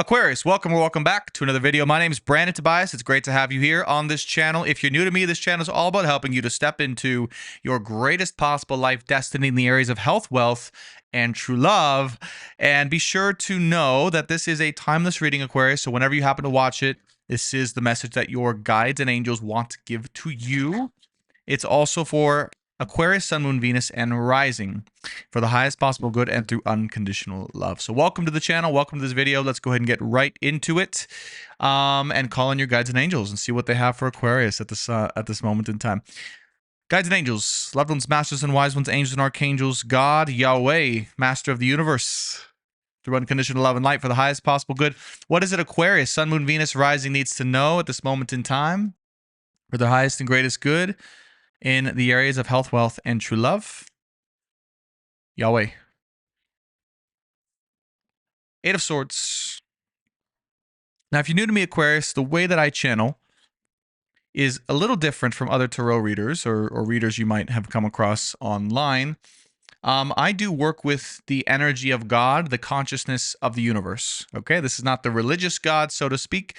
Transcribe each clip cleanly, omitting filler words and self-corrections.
Aquarius, welcome or welcome back to another video. My name is Brandon Tobias. It's great to have you here on this channel. If you're new to me, this channel is all about helping you to step into your greatest possible life destiny in the areas of health, wealth, and true love. And be sure to know that this is a timeless reading, Aquarius. So whenever you happen to watch it, this is the message that your guides and angels want to give to you. It's also for Aquarius, Sun, Moon, Venus, and Rising for the highest possible good and through unconditional love. So welcome to the channel. Welcome to this video. Let's go ahead and get right into it and call on your guides and angels and see what they have for Aquarius at this moment in time. Guides and angels, loved ones, masters and wise ones, angels and archangels, God, Yahweh, master of the universe, through unconditional love and light for the highest possible good. What is it Aquarius, Sun, Moon, Venus, Rising needs to know at this moment in time for their highest and greatest good in the areas of health, wealth, and true love? Yahweh. Eight of Swords. Now, if you're new to me, Aquarius, the way that I channel is a little different from other tarot readers or readers you might have come across online. I do work with the energy of God, the consciousness of the universe. Okay, this is not the religious God, so to speak,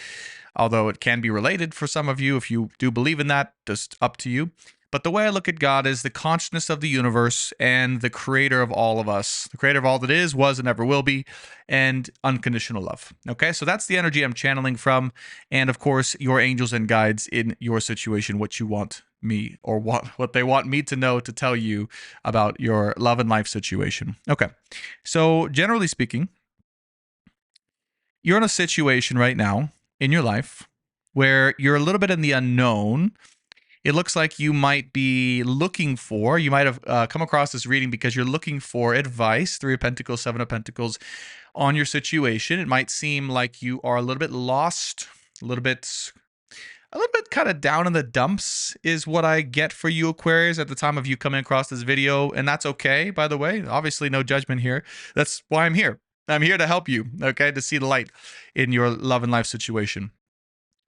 although it can be related for some of you if you do believe in that, just up to you. But the way I look at God is the consciousness of the universe and the creator of all of us, the creator of all that is, was, and ever will be, and unconditional love. Okay, so that's the energy I'm channeling from. And of course, your angels and guides in your situation, what you want me or what they want me to know to tell you about your love and life situation. Okay, so generally speaking, you're in a situation right now in your life where you're a little bit in the unknown. It looks like you might be looking for, you might have come across this reading because you're looking for advice, Three of Pentacles, Seven of Pentacles, on your situation. It might seem like you are a little bit lost, a little bit kind of down in the dumps is what I get for you, Aquarius, at the time of you coming across this video. And that's okay, by the way. Obviously, no judgment here. That's why I'm here. I'm here to help you, okay, to see the light in your love and life situation.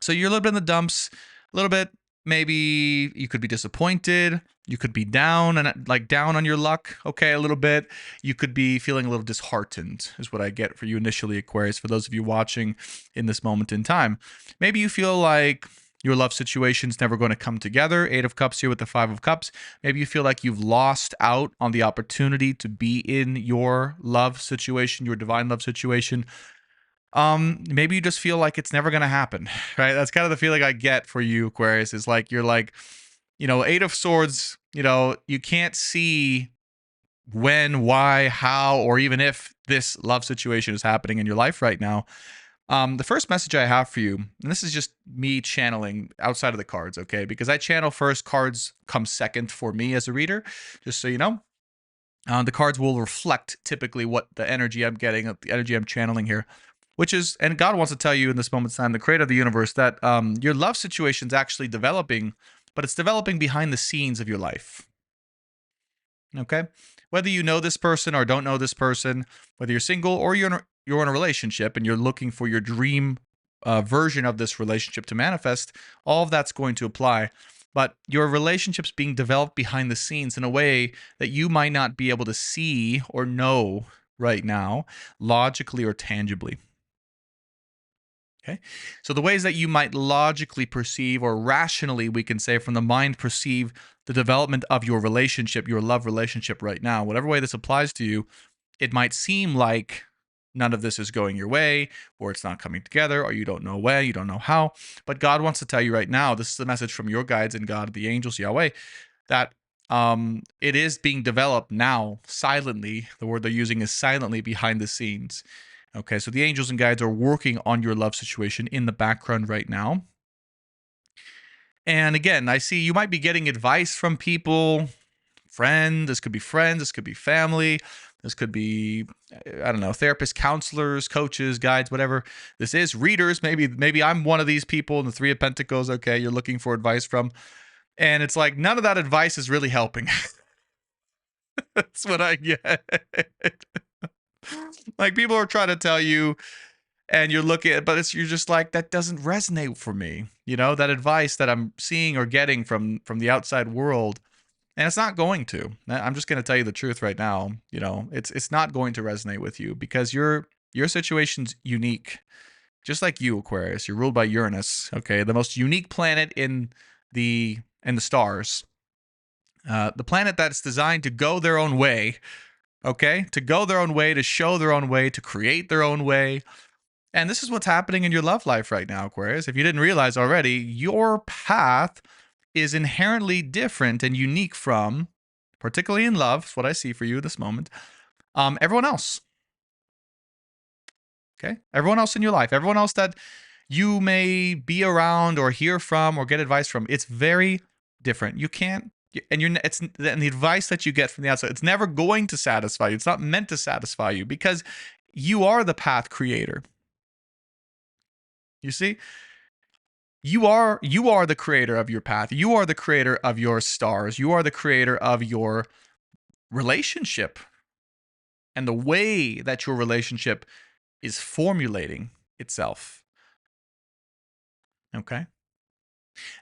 So you're a little bit in the dumps, a little bit. Maybe you could be disappointed. You could be down and down on your luck. Okay, a little bit. You could be feeling a little disheartened is what I get for you initially, Aquarius, for those of you watching in this moment in time. Maybe you feel like your love situation's never going to come together. Eight of Cups here with the Five of Cups. Maybe you feel like you've lost out on the opportunity to be in your love situation, your divine love situation. Maybe you just feel like it's never going to happen, right? That's kind of the feeling I get for you, Aquarius, is like, you're like, Eight of Swords, you can't see when, why, how, or even if this love situation is happening in your life right now. The first message I have for you, and this is just me channeling outside of the cards, okay? Because I channel first, cards come second for me as a reader, just so you know. The cards will reflect typically what the energy I'm getting, the energy I'm channeling here. Which is, and God wants to tell you in this moment's time, the creator of the universe, that your love situation is actually developing, but it's developing behind the scenes of your life. Okay? Whether you know this person or don't know this person, whether you're single or you're in a relationship and you're looking for your dream version of this relationship to manifest, all of that's going to apply. But your relationship's being developed behind the scenes in a way that you might not be able to see or know right now, logically or tangibly. Okay, so the ways that you might logically perceive, or rationally, we can say from the mind, perceive the development of your relationship, your love relationship right now, whatever way this applies to you, it might seem like none of this is going your way, or it's not coming together, or you don't know when, you don't know how. But God wants to tell you right now, this is the message from your guides and God, the angels, Yahweh, that it is being developed now silently. The word they're using is silently, behind the scenes. Okay, so the angels and guides are working on your love situation in the background right now. And again, I see you might be getting advice from people, this could be friends, this could be family, this could be, I don't know, therapists, counselors, coaches, guides, whatever this is, readers. Maybe I'm one of these people in the Three of Pentacles, okay, you're looking for advice from. And it's like, none of that advice is really helping. That's what I get. Like, people are trying to tell you, and you're looking at, but you're just like, that doesn't resonate for me. That advice that I'm seeing or getting from the outside world, and it's not going to. I'm just going to tell you the truth right now. It's not going to resonate with you because you're Your situation's unique. Just like you, Aquarius, you're ruled by Uranus, okay? The most unique planet in the stars. The planet that's designed to go their own way, okay? To go their own way, to show their own way, to create their own way. And this is what's happening in your love life right now, Aquarius. If you didn't realize already, your path is inherently different and unique from, particularly in love, is what I see for you this moment, everyone else. Okay? Everyone else in your life, everyone else that you may be around or hear from or get advice from, it's very different. You can't, and the advice that you get from the outside, it's never going to satisfy you. It's not meant to satisfy you because you are the path creator. You see? You are the creator of your path. You are the creator of your stars. You are the creator of your relationship and the way that your relationship is formulating itself. Okay?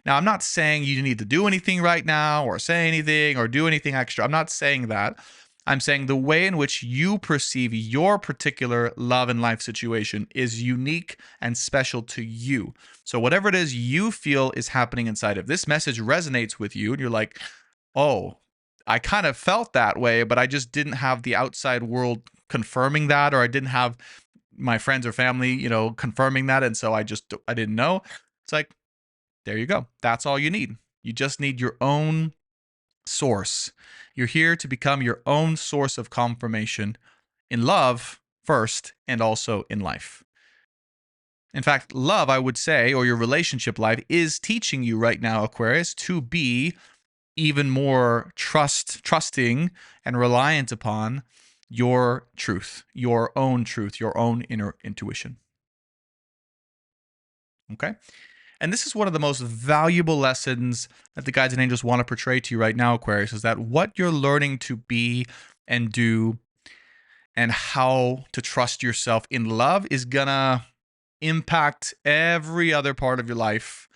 Now, I'm not saying you need to do anything right now or say anything or do anything extra. I'm not saying that. I'm saying the way in which you perceive your particular love and life situation is unique and special to you. So whatever it is you feel is happening inside, if this message resonates with you and you're like, oh, I kind of felt that way, but I just didn't have the outside world confirming that, or I didn't have my friends or family, confirming that. And so I didn't know. It's like, there you go. That's all you need. You just need your own source. You're here to become your own source of confirmation in love first and also in life. In fact, love, I would say, or your relationship life is teaching you right now, Aquarius, to be even more trusting and reliant upon your truth, your own inner intuition. Okay? And this is one of the most valuable lessons that the guides and angels want to portray to you right now, Aquarius, is that what you're learning to be and do and how to trust yourself in love is going to impact every other part of your life.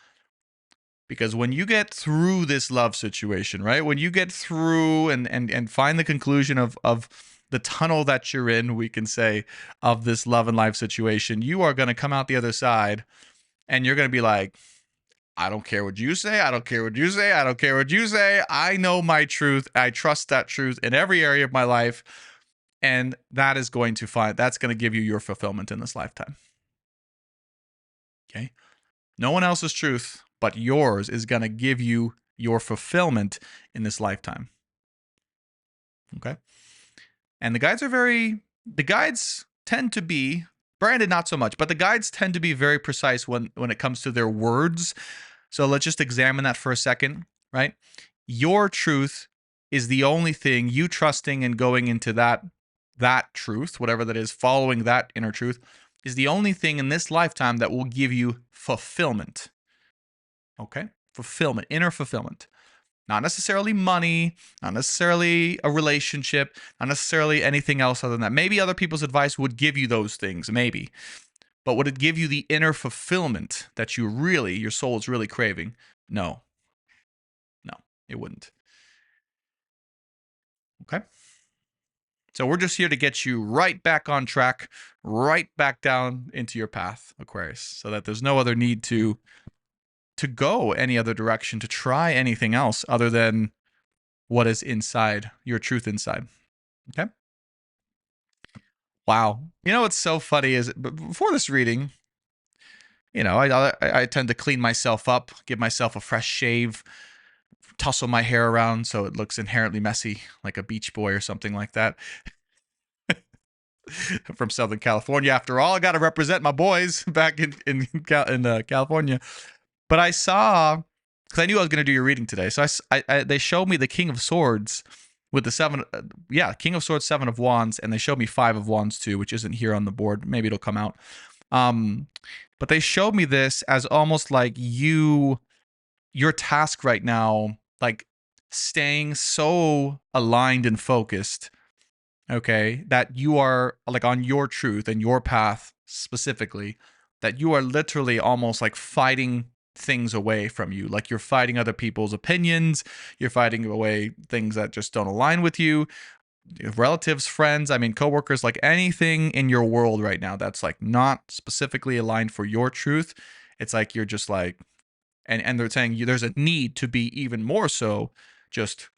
Because when you get through this love situation, right? When you get through and find the conclusion of the tunnel that you're in, we can say, of this love and life situation, you are going to come out the other side and you're going to be like, I don't care what you say. I don't care what you say. I don't care what you say. I know my truth. I trust that truth in every area of my life. And that's going to give you your fulfillment in this lifetime. Okay? No one else's truth but yours is going to give you your fulfillment in this lifetime. Okay? And the guides tend to be, Brandon not so much, but the guides tend to be very precise when it comes to their words. So let's just examine that for a second, right? Your truth is the only thing, you trusting and going into that truth, whatever that is, following that inner truth, is the only thing in this lifetime that will give you fulfillment. Okay? Fulfillment, inner fulfillment. Not necessarily money, not necessarily a relationship, not necessarily anything else other than that. Maybe other people's advice would give you those things, maybe. But would it give you the inner fulfillment that your soul is really craving? No. No, it wouldn't. Okay? So we're just here to get you right back on track, right back down into your path, Aquarius, so that there's no other need to go any other direction, to try anything else other than what is inside, your truth inside. Okay? Wow. You know what's so funny is before this reading, I tend to clean myself up, give myself a fresh shave, tussle my hair around so it looks inherently messy, like a beach boy or something like that. From Southern California, after all, I got to represent my boys back in California. But I saw, because I knew I was going to do your reading today, so they showed me the King of Swords with the King of Swords, 7 of Wands, and they showed me 5 of Wands too, which isn't here on the board. Maybe it'll come out. But they showed me this as almost like your task right now, like staying so aligned and focused, okay, that you are like on your truth and your path specifically, that you are literally almost like fighting things away from you. Like you're fighting other people's opinions, you're fighting away things that just don't align with you. relatives, friends, I mean, coworkers, like anything in your world right now that's like not specifically aligned for your truth. It's like you're just like, and they're saying there's a need to be even more so just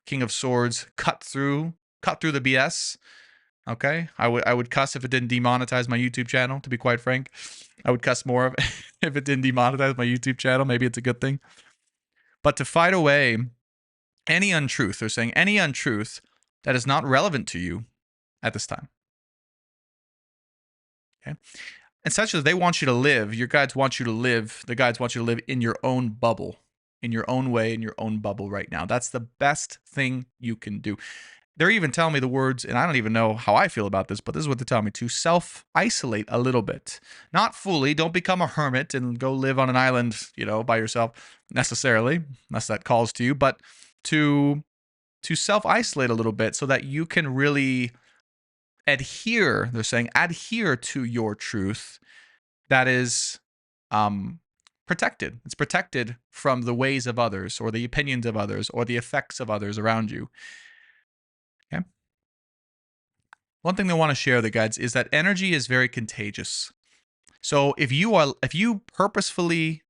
King of Swords, cut through the BS. Okay, I would cuss if it didn't demonetize my YouTube channel. To be quite frank, I would cuss more if it didn't demonetize my YouTube channel. Maybe it's a good thing. But to fight away any untruth, they're saying any untruth that is not relevant to you at this time. Okay, and such as they want you to live. Your guides want you to live. The guides want you to live in your own bubble, in your own way, in your own bubble right now. That's the best thing you can do. They're even telling me the words, and I don't even know how I feel about this, but this is what they're telling me, to self-isolate a little bit. Not fully. Don't become a hermit and go live on an island, by yourself necessarily, unless that calls to you, but to self-isolate a little bit so that you can really adhere, they're saying, adhere to your truth that is protected. It's protected from the ways of others or the opinions of others or the effects of others around you. Okay. One thing they want to share, the guides, is that energy is very contagious. So if you purposefully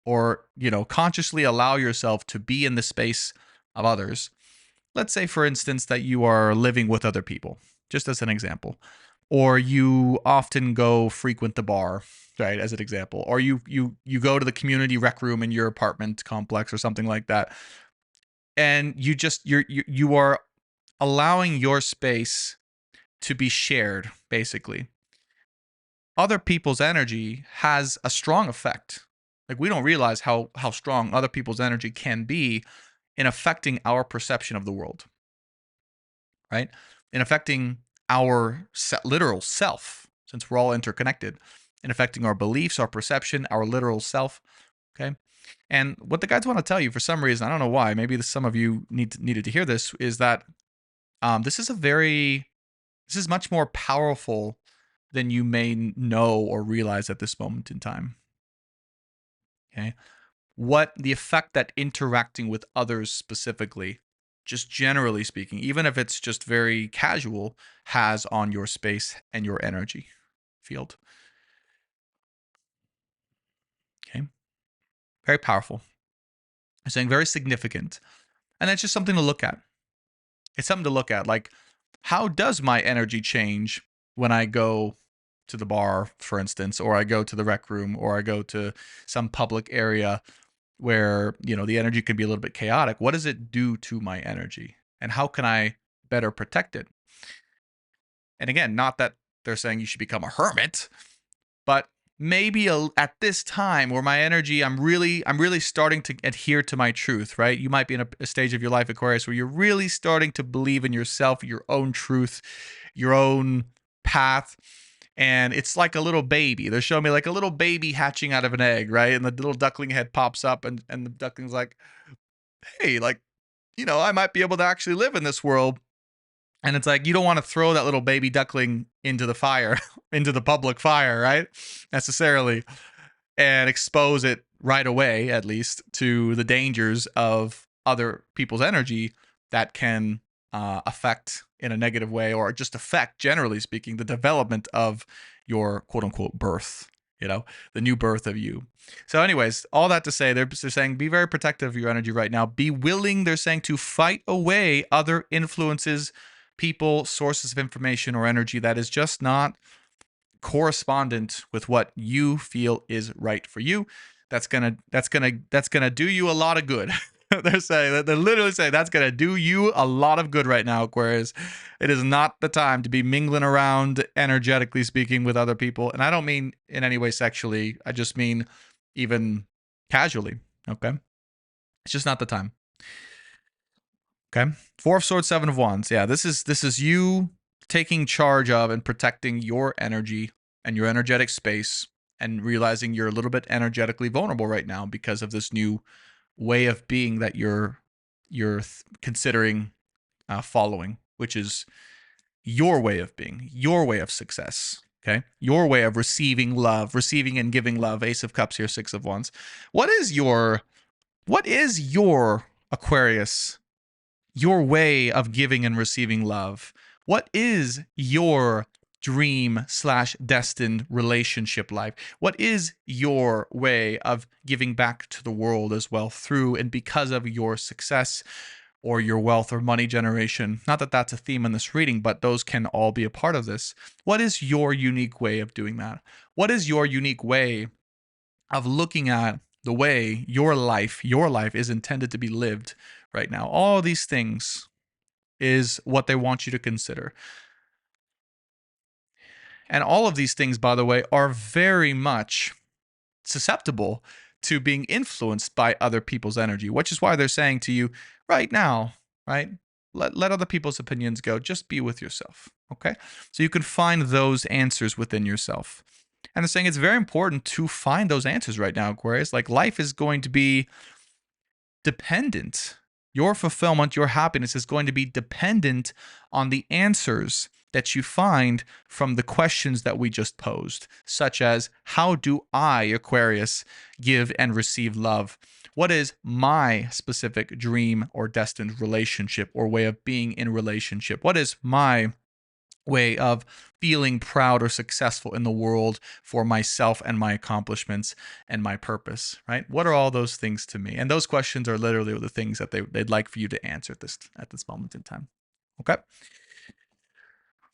or consciously allow yourself to be in the space of others, let's say for instance that you are living with other people, just as an example, or you often go frequent the bar, right, as an example, or you go to the community rec room in your apartment complex or something like that, and you are allowing your space to be shared, basically. Other people's energy has a strong effect. Like, we don't realize how strong other people's energy can be in affecting our perception of the world, right? In affecting our literal self, since we're all interconnected, in affecting our beliefs, our perception, our literal self, okay? And what the guides want to tell you, for some reason, I don't know why, maybe some of you needed to hear this, is that this is much more powerful than you may know or realize at this moment in time. Okay. What the effect that interacting with others specifically, just generally speaking, even if it's just very casual, has on your space and your energy field. Okay. Very powerful. I'm saying very significant. And that's just something to look at. It's something to look at. Like, how does my energy change when I go to the bar, for instance, or I go to the rec room, or I go to some public area where, the energy can be a little bit chaotic? What does it do to my energy? And how can I better protect it? And again, not that they're saying you should become a hermit, but maybe at this time where my energy, I'm really starting to adhere to my truth, right? You might be in a stage of your life, Aquarius, where you're really starting to believe in yourself, your own truth, your own path. And it's like a little baby. They're showing me like a little baby hatching out of an egg, right? And the little duckling head pops up, and the duckling's like, hey, like, I might be able to actually live in this world. And it's like, you don't want to throw that little baby duckling into the fire, into the public fire, right? Necessarily. And expose it right away, at least, to the dangers of other people's energy that can affect in a negative way, or just affect, generally speaking, the development of your quote unquote birth, the new birth of you. So anyways, all that to say, they're saying be very protective of your energy right now. Be willing, they're saying, to fight away other influences, people, sources of information or energy that is just not correspondent with what you feel is right for you. That's gonna do you a lot of good. They're literally saying that's gonna do you a lot of good right now, Aquarius. It is not the time to be mingling around, energetically speaking, with other people. And I don't mean in any way sexually. I just mean even casually. Okay, it's just not the time. Okay, Four of Swords, Seven of Wands. Yeah, this is you taking charge of and protecting your energy and your energetic space, and realizing you're a little bit energetically vulnerable right now because of this new way of being that you're considering following, which is your way of being, your way of success. Okay, your way of receiving love, receiving and giving love. Ace of Cups here, Six of Wands. What is your Aquarius, your way of giving and receiving love? What is your dream/destined relationship life? What is your way of giving back to the world as well through and because of your success or your wealth or money generation? Not that that's a theme in this reading, but those can all be a part of this. What is your unique way of doing that? What is your unique way of looking at the way your life is intended to be lived right now? All these things is what they want you to consider. And all of these things, by the way, are very much susceptible to being influenced by other people's energy, which is why they're saying to you right now, right? Let other people's opinions go. Just be with yourself, okay? So you can find those answers within yourself. And they're saying it's very important to find those answers right now, Aquarius. Like, life is going to be dependent. Your fulfillment, your happiness is going to be dependent on the answers that you find from the questions that we just posed, such as, how do I, Aquarius, give and receive love? What is my specific dream or destined relationship or way of being in relationship? What is my way of feeling proud or successful in the world for myself and my accomplishments and my purpose, right? What are all those things to me? And those questions are literally the things that they'd like for you to answer at this moment in time. Okay?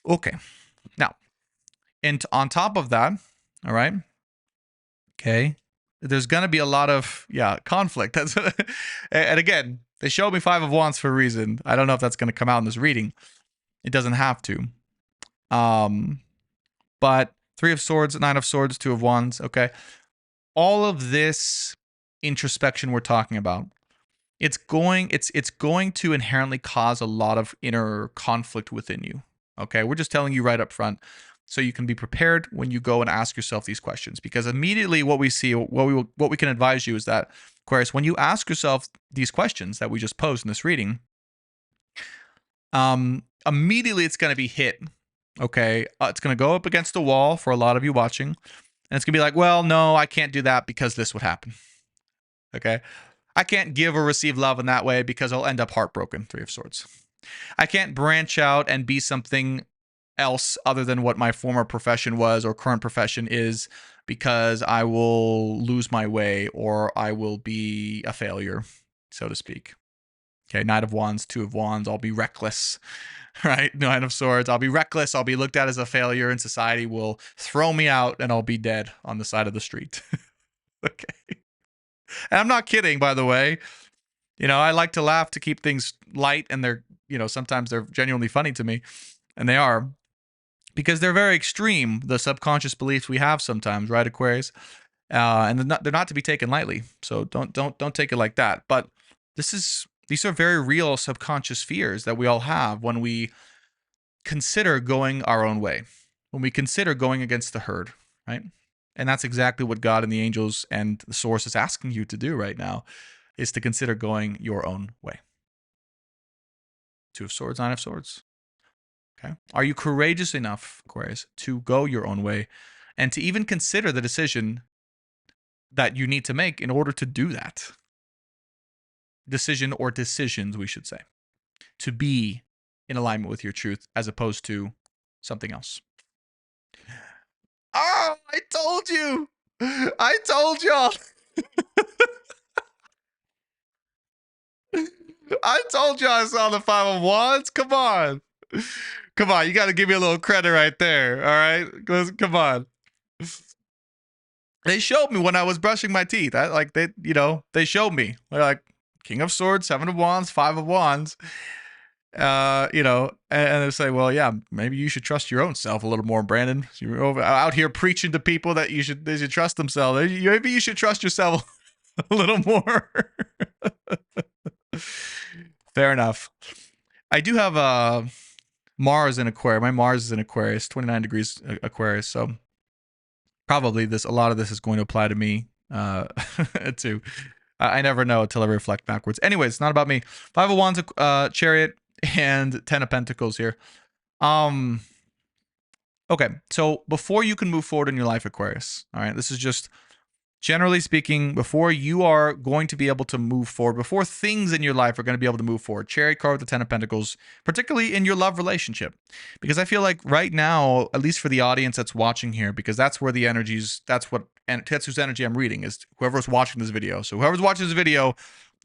Okay. Now, and on top of that, all right, okay, there's going to be a lot of, conflict. That's and again, they showed me 5 of Wands for a reason. I don't know if that's going to come out in this reading. It doesn't have to. But 3 of Swords, 9 of Swords, 2 of Wands, okay? All of this introspection we're talking about, it's going to inherently cause a lot of inner conflict within you. Okay? We're just telling you right up front so you can be prepared when you go and ask yourself these questions, because immediately what we can advise you is that, Aquarius, when you ask yourself these questions that we just posed in this reading, immediately it's going to be hit. Okay, it's going to go up against the wall for a lot of you watching, and it's going to be like, well, no, I can't do that because this would happen. Okay, I can't give or receive love in that way because I'll end up heartbroken. 3 of Swords. I can't branch out and be something else other than what my former profession was or current profession is, because I will lose my way or I will be a failure, so to speak. Okay, Knight of Wands, 2 of Wands, I'll be reckless, right? 9 of Swords, I'll be reckless, I'll be looked at as a failure, and society will throw me out and I'll be dead on the side of the street. Okay. And I'm not kidding, by the way. I like to laugh to keep things light, and they're, sometimes they're genuinely funny to me, and they are, because they're very extreme, the subconscious beliefs we have sometimes, right, Aquarius? And they're not to be taken lightly, so don't take it like that. But these are very real subconscious fears that we all have when we consider going our own way, when we consider going against the herd, right? And that's exactly what God and the angels and the source is asking you to do right now, is to consider going your own way. 2 of Swords, 9 of Swords. Okay. Are you courageous enough, Aquarius, to go your own way and to even consider the decision that you need to make in order to do that? Decision or decisions, we should say, to be in alignment with your truth as opposed to something else. Oh, I told you. I told y'all. I told you I saw the 5 of Wands. Come on. Come on. You got to give me a little credit right there. All right. Come on. They showed me when I was brushing my teeth. They showed me. They're like, King of Swords, 7 of Wands, 5 of Wands. And they say, well, yeah, maybe you should trust your own self a little more, Brandon. You're out here preaching to people that they should trust themselves. Maybe you should trust yourself a little more. Fair enough. I do have Mars in Aquarius. My Mars is in Aquarius, 29 degrees Aquarius. So probably a lot of this is going to apply to me too. I never know until I reflect backwards. Anyways, it's not about me. 5 of Wands, Chariot, and 10 of Pentacles here. Okay, so before you can move forward in your life, Aquarius, all right, this is just Generally speaking, before you are going to be able to move forward, before things in your life are going to be able to move forward, Chariot card with the Ten of Pentacles, particularly in your love relationship. Because I feel like right now, at least for the audience that's watching here, because that's where the energies, that's what Tetsu's energy I'm reading is whoever's watching this video. So whoever's watching this video,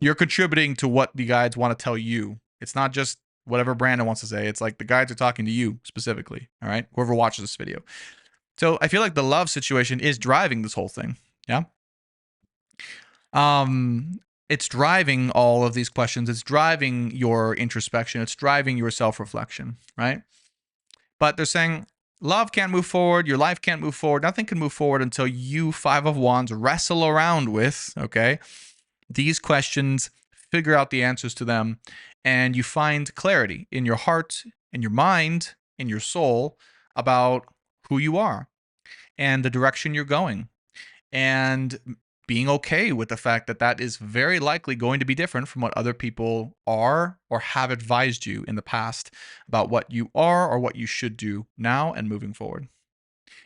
you're contributing to what the guides want to tell you. It's not just whatever Brandon wants to say. It's like the guides are talking to you specifically. All right. Whoever watches this video. So I feel like the love situation is driving this whole thing. Yeah. It's driving all of these questions. It's driving your introspection. It's driving your self-reflection, right? But they're saying love can't move forward. Your life can't move forward. Nothing can move forward until you, Five of Wands, wrestle around with, okay, these questions, figure out the answers to them, and you find clarity in your heart, in your mind, in your soul about who you are and the direction you're going. And being okay with the fact that that is very likely going to be different from what other people are or have advised you in the past about what you are or what you should do now and moving forward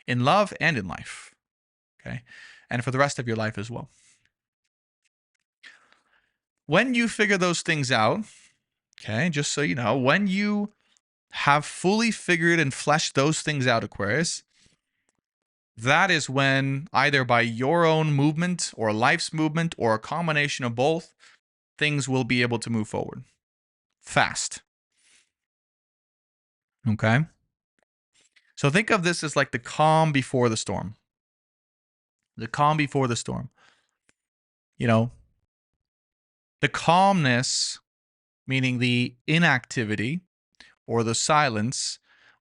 in love and in life. Okay. And for the rest of your life as well. When you figure those things out, okay, just so you know, when you have fully figured and fleshed those things out, Aquarius, that is when either by your own movement or life's movement or a combination of both, things will be able to move forward fast. Okay? So think of this as like the calm before the storm. The calm before the storm. You know, the calmness, meaning the inactivity or the silence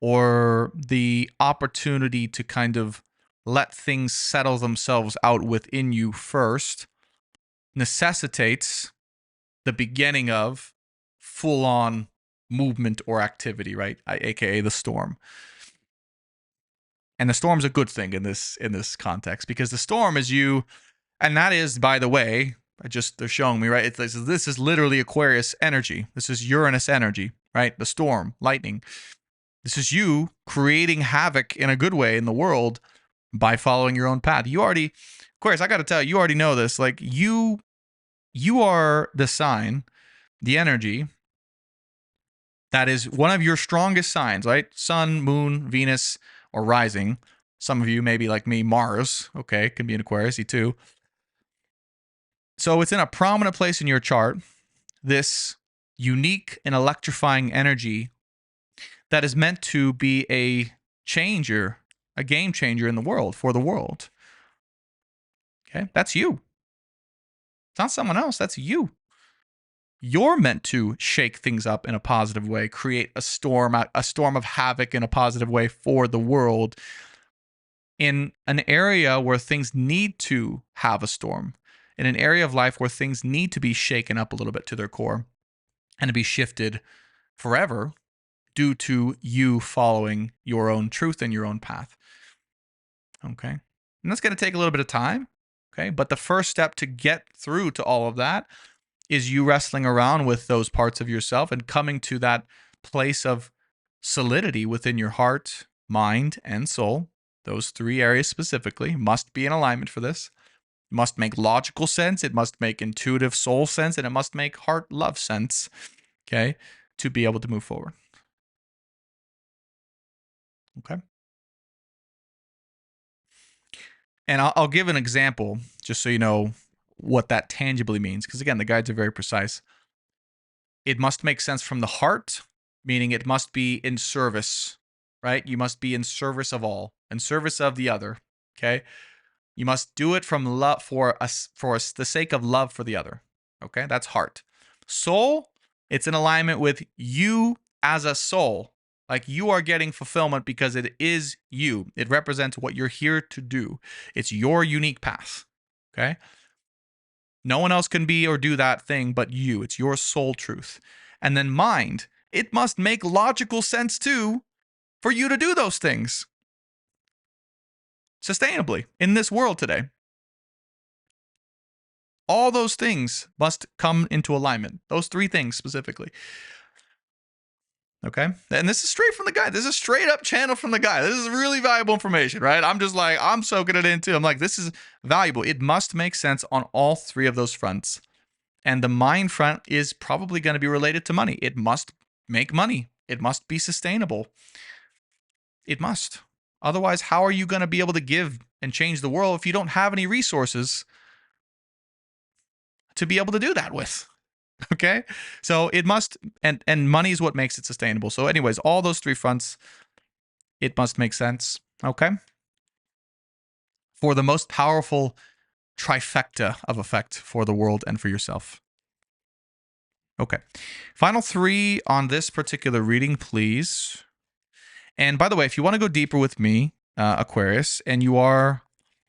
or the opportunity to kind of let things settle themselves out within you first, necessitates the beginning of full-on movement or activity, right? AKA the storm. And the storm's a good thing in this context, because the storm is you, and that is, by the way, they're showing me, right? This is literally Aquarius energy. This is Uranus energy, right? The storm, lightning. This is you creating havoc in a good way in the world by following your own path. You already, Aquarius, I got to tell you, you already know this. Like you are the sign, the energy that is one of your strongest signs, right? Sun, moon, Venus, or rising. Some of you, maybe like me, Mars, okay, can be an Aquarius, too. So it's in a prominent place in your chart, this unique and electrifying energy that is meant to be a changer, a game changer in the world, for the world. Okay, that's you. It's not someone else, that's you. You're meant to shake things up in a positive way, create a storm of havoc in a positive way for the world in an area where things need to have a storm, in an area of life where things need to be shaken up a little bit to their core and to be shifted forever due to you following your own truth and your own path. Okay. And that's going to take a little bit of time. Okay. But the first step to get through to all of that is you wrestling around with those parts of yourself and coming to that place of solidity within your heart, mind, and soul. Those three areas specifically must be in alignment for this. It must make logical sense. It must make intuitive soul sense. And it must make heart love sense, okay, to be able to move forward. Okay. And I'll give an example just so you know what that tangibly means. Because again, the guides are very precise. It must make sense from the heart, meaning it must be in service, right? You must be in service of all, in service of the other, okay? You must do it from love for the sake of love for the other, okay? That's heart. Soul, it's in alignment with you as a soul. Like you are getting fulfillment because it is you. It represents what you're here to do. It's your unique path, okay? No one else can be or do that thing but you. It's your soul truth. And then mind, it must make logical sense too for you to do those things sustainably in this world today. All those things must come into alignment. Those three things specifically. Okay. And this is straight from the guy. This is straight up channel from the guy. This is really valuable information, right? I'm just like, I'm soaking it in too. I'm like, this is valuable. It must make sense on all three of those fronts. And the mind front is probably going to be related to money. It must make money. It must be sustainable. It must. Otherwise, how are you going to be able to give and change the world if you don't have any resources to be able to do that with? Okay? So it must, and money is what makes it sustainable. So anyways, all those three fronts, it must make sense. Okay? For the most powerful trifecta of effect for the world and for yourself. Okay. Final three on this particular reading, please. And by the way, if you want to go deeper with me, Aquarius, and you are,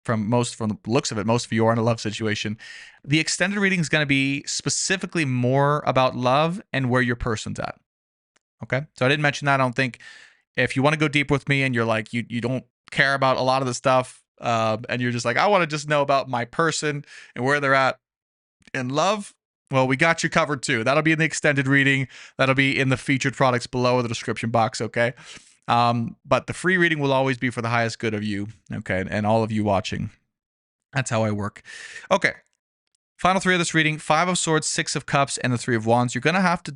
from the looks of it, most of you are in a love situation, the extended reading is going to be specifically more about love and where your person's at. Okay? So I didn't mention that. I don't think. If you want to go deep with me and you're like, you don't care about a lot of the stuff, and you're just like, I want to just know about my person and where they're at in love, well, we got you covered too. That'll be in the extended reading. That'll be in the featured products below in the description box, okay? But the free reading will always be for the highest good of you, okay, and all of you watching. That's how I work. Okay. Final three of this reading: Five of Swords, Six of Cups, and the Three of Wands. You're gonna have to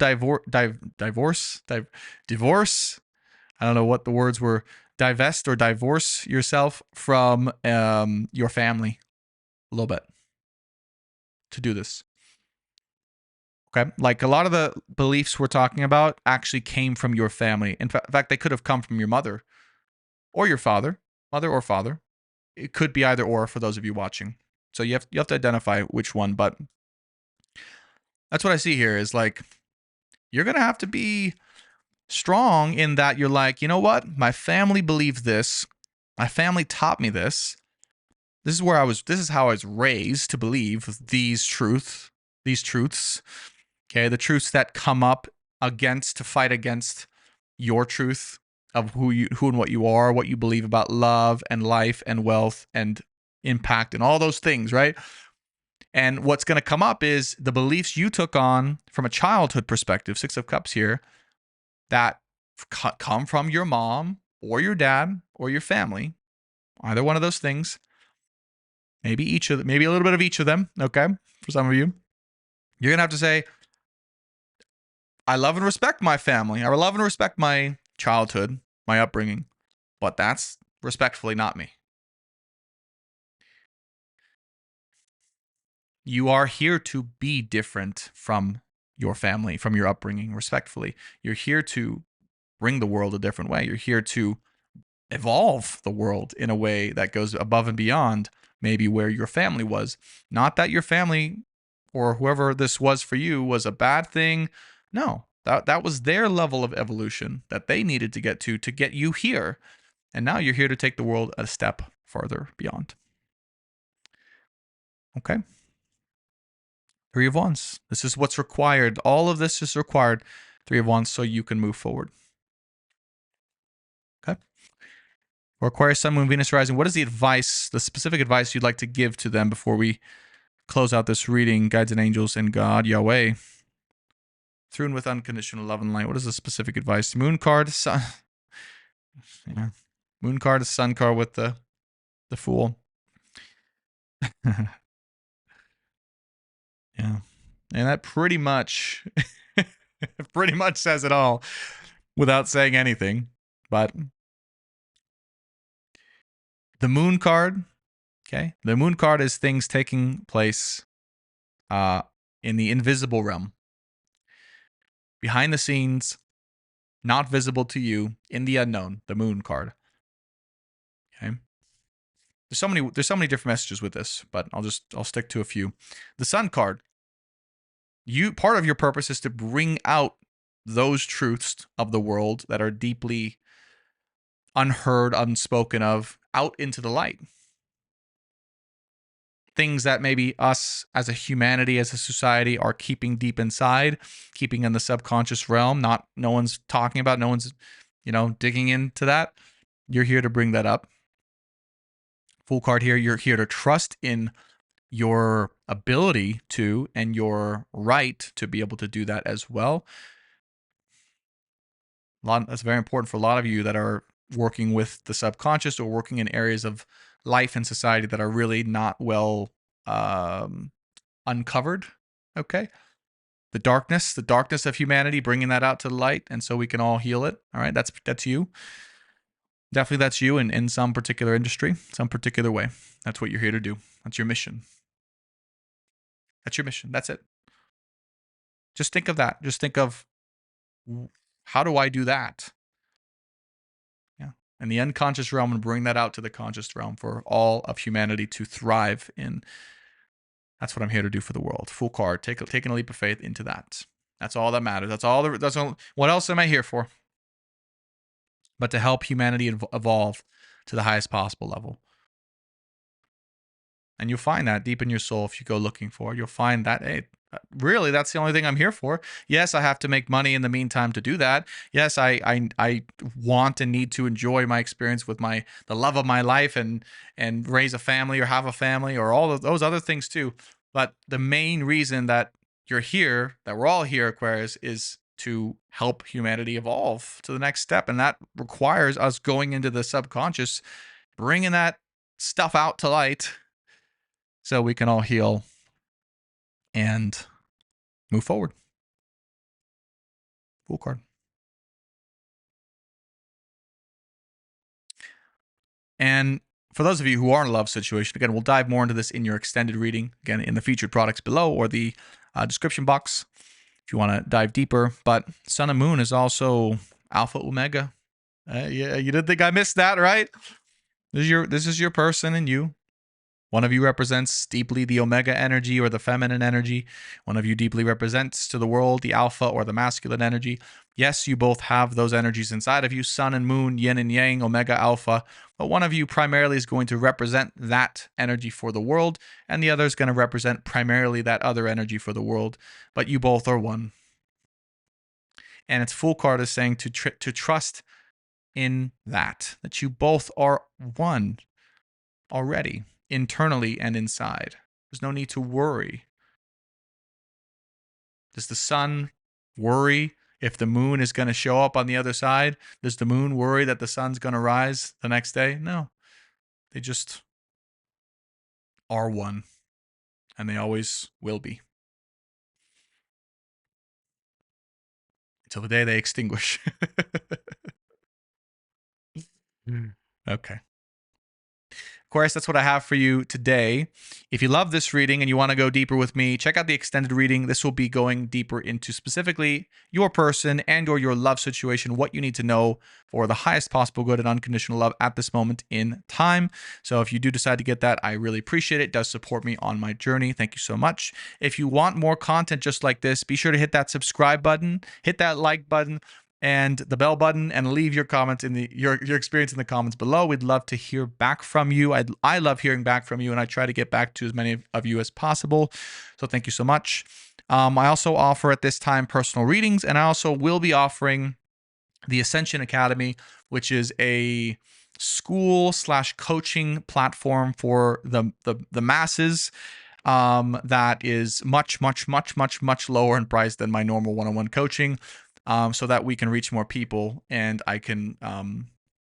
divorce. I don't know what the words were. Divest or divorce yourself from your family a little bit to do this. Okay. Like a lot of the beliefs we're talking about actually came from your family. In fact, they could have come from your mother or your father, mother or father. It could be either or for those of you watching. So you have to identify which one. But that's what I see here is like, you're going to have to be strong in that you're like, you know what? My family believed this. My family taught me this. This is how I was raised to believe these truths. Okay, the truths that come up to fight against your truth of who and what you are, what you believe about love and life and wealth and impact and all those things, right? And what's going to come up is the beliefs you took on from a childhood perspective, Six of Cups here, that come from your mom or your dad or your family, either one of those things. Maybe maybe a little bit of each of them, okay? For some of you, you're going to have to say, I love and respect my family. I love and respect my childhood, my upbringing, but that's respectfully not me. You are here to be different from your family, from your upbringing, respectfully. You're here to bring the world a different way. You're here to evolve the world in a way that goes above and beyond maybe where your family was. Not that your family or whoever this was for you was a bad thing. No, that was their level of evolution that they needed to get you here. And now you're here to take the world a step farther beyond. Okay. Three of Wands. This is what's required. All of this is required. Three of Wands so you can move forward. Okay. For Aquarius, Sun, Moon, Venus, Rising, what is the specific advice you'd like to give to them before we close out this reading? Guides and angels and God, Yahweh. Through and with unconditional love and light. What is the specific advice? Moon card, Sun. Yeah. Moon card, Sun card with the Fool. Yeah. And that pretty much says it all without saying anything. But the Moon card, okay? The Moon card is things taking place in the invisible realm. Behind the scenes, not visible to you, in the unknown, the Moon card. Okay? There's so many different messages with this, but I'll stick to a few. The Sun card. Part of your purpose is to bring out those truths of the world that are deeply unheard, unspoken of, out into the light. Things that maybe us as a humanity, as a society, are keeping deep inside, keeping in the subconscious realm. No one's talking about, no one's, digging into that. You're here to bring that up. Fool card here. You're here to trust in your ability to and your right to be able to do that as well. That's very important for a lot of you that are working with the subconscious or working in areas of life and society that are really not well uncovered. Okay. The darkness of humanity, bringing that out to the light, and so we can all heal it. All right. That's you. Definitely that's you in some particular industry, some particular way. That's what you're here to do. That's your mission. That's your mission. That's it. Just think of that. Just think of, how do I do that? Yeah. And the unconscious realm, and bring that out to the conscious realm for all of humanity to thrive in. That's what I'm here to do for the world. Full card. Taking a leap of faith into that. That's all that matters. That's all. What else am I here for? But to help humanity evolve to the highest possible level. And you'll find that deep in your soul if you go looking for it. You'll find that, hey, really, that's the only thing I'm here for. Yes, I have to make money in the meantime to do that. Yes, I want and need to enjoy my experience with the love of my life and raise a family or have a family or all of those other things too. But the main reason that you're here, that we're all here, Aquarius, is to help humanity evolve to the next step. And that requires us going into the subconscious, bringing that stuff out to light so we can all heal and move forward. Full card. And for those of you who are in a love situation, again, we'll dive more into this in your extended reading, again, in the featured products below or the description box if you want to dive deeper. But Sun and Moon is also Alpha Omega. Yeah, you didn't think I missed that, right? This is your person and you. One of you represents deeply the Omega energy or the feminine energy. One of you deeply represents to the world the Alpha or the masculine energy. Yes, you both have those energies inside of you, Sun and Moon, Yin and Yang, Omega, Alpha. But one of you primarily is going to represent that energy for the world, and the other is going to represent primarily that other energy for the world. But you both are one. And its full card is saying to trust in that you both are one already, internally and inside. There's no need to worry. Does the sun worry if the moon is going to show up on the other side? Does the moon worry that the sun's going to rise the next day? No. They just are one, and they always will be. Until the day they extinguish. Okay. Aquarius, that's what I have for you today. If you love this reading and you want to go deeper with me, check out the extended reading. This will be going deeper into specifically your person and or your love situation, what you need to know for the highest possible good and unconditional love at this moment in time. So if you do decide to get that, I really appreciate it. It does support me on my journey. Thank you so much. If you want more content just like this, be sure to hit that subscribe button, hit that like button, and the bell button, and leave your comments in your experience in the comments below. We'd love to hear back from you. I love hearing back from you, and I try to get back to as many of you as possible. So thank you so much. I also offer at this time personal readings, and I also will be offering the Ascension Academy, which is a school/coaching platform for the masses. That is much lower in price than my normal one-on-one coaching. So that we can reach more people and I can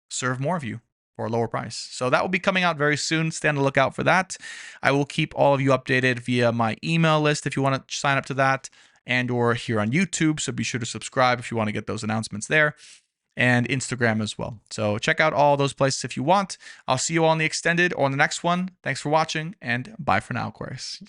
serve more of you for a lower price. So that will be coming out very soon. Stay on the lookout for that. I will keep all of you updated via my email list if you want to sign up to that, and or here on YouTube. So be sure to subscribe if you want to get those announcements there, and Instagram as well. So check out all those places if you want. I'll see you all in the extended or on the next one. Thanks for watching, and bye for now, Aquarius.